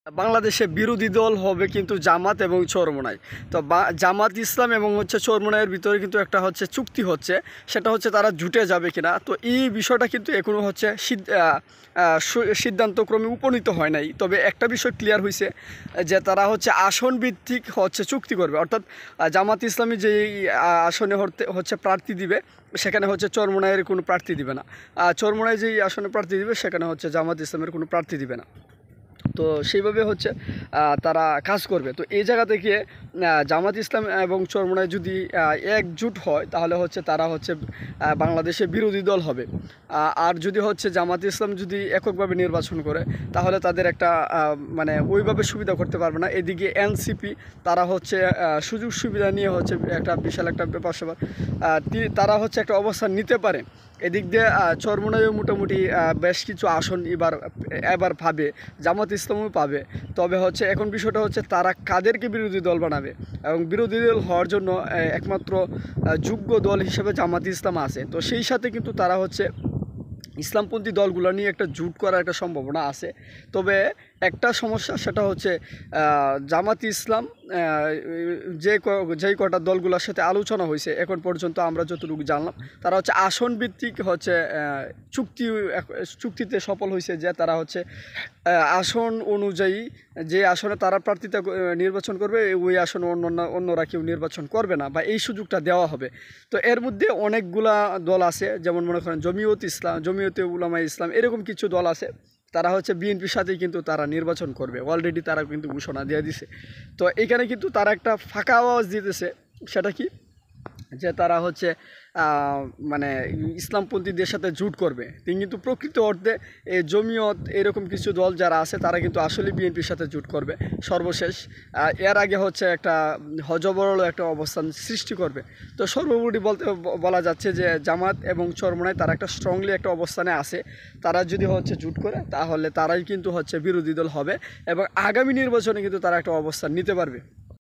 বাংলাদেশে বিরোধী দল হবে কিন্তু জামাত এবং চরমোনাই। তো জামাত ইসলাম এবং চরমোনাইয়ের ভিতরে কিন্তু একটা চুক্তি হচ্ছে, সেটা হচ্ছে তারা জুটে যাবে কিনা। তো এই বিষয়টা কিন্তু এখনও সিদ্ধান্তক্রমে উপনীত হয় নাই। তবে একটা বিষয় ক্লিয়ার হয়েছে যে তারা আসন ভিত্তিক চুক্তি করবে, অর্থাৎ জামাত ইসলামী যেই আসনে প্রার্থী দিবে সেখানে চরমোনাইয়ের কোনো প্রার্থী দিবে না, চরমোনাই যেই আসনে প্রার্থী দিবে সেখানে জামাত ইসলামের কোনো প্রার্থী দিবে না। তো সেইভাবে তারা কাজ করবে। তো এই জায়গা থেকে জামাত ইসলাম এবং চরমোনাই যদি একজুট হয় তাহলে তারা বাংলাদেশে বিরোধী দল হবে। আর যদি জামাত ইসলাম যদি এককভাবে নির্বাচন করে তাহলে তাদের একটা মানে ওইভাবে সুবিধা করতে পারবে না। এদিকে এনসিপি তারা সুযোগ সুবিধা নিয়ে একটা বিশাল একটা ব্যাপার স্যাপার তারা একটা অবস্থান নিতে পারে। এদিক দিয়ে চরমোনাইও মোটামুটি বেশ কিছু আসন এবার পাবে, জামাত ইসলামও পাবে। তবে এখন বিষয়টা তারা কাদেরকে বিরোধী দল বানাবে, এবং বিরোধী দল হওয়ার জন্য একমাত্র যোগ্য দল হিসেবে জামাত ইসলাম আছে। তো সেই সাথে কিন্তু তারা ইসলামপন্থী দলগুলো নিয়ে একটা জোট করার একটা সম্ভাবনা আছে। তবে একটা সমস্যা, সেটা জামাত ইসলাম যেই কটা দলগুলোর সাথে আলোচনা হয়েছে এখন পর্যন্ত আমরা যতটুকু জানলাম, তারা আসন ভিত্তিক চুক্তিতে সফল হয়েছে, যে তারা আসন অনুযায়ী যে আসনে তারা প্রার্থিতা নির্বাচন করবে ওই আসনে অন্যরা কেউ নির্বাচন করবে না, বা এই সুযোগটা দেওয়া হবে। তো এর মধ্যে অনেকগুলা দল আছে, যেমন মনে করেন জমিয়তে উলামায়ে ইসলাম, এরকম কিছু দল আছে, তারা বিএনপির সাথেই কিন্তু তারা নির্বাচন করবে, অলরেডি তারা কিন্তু ঘোষণা দিয়ে দিছে। তো এখানে কিন্তু তারা একটা ফাঁকা আওয়াজ দিতেছে, সেটা কি, যে তারা মানে ইসলামপন্থীদের সাথে জোট করবে। কিন্তু প্রকৃত অর্থে এই জমিয়ত এরকম কিছু দল যারা আছে তারা কিন্তু আসলে বিএনপির সাথে জোট করবে সর্বশেষ। এর আগে একটা হজবরল একটা অবস্থান সৃষ্টি করবে। তো সর্বোপরি বলা যাচ্ছে যে জামাত এবং চরমোনাই তারা একটা স্ট্রংলি একটা অবস্থানে আছে। তারা যদি জোট করে তাহলে তারাই কিন্তু বিরোধী দল হবে, এবং আগামী নির্বাচনে কিন্তু তারা একটা অবস্থান নিতে পারবে।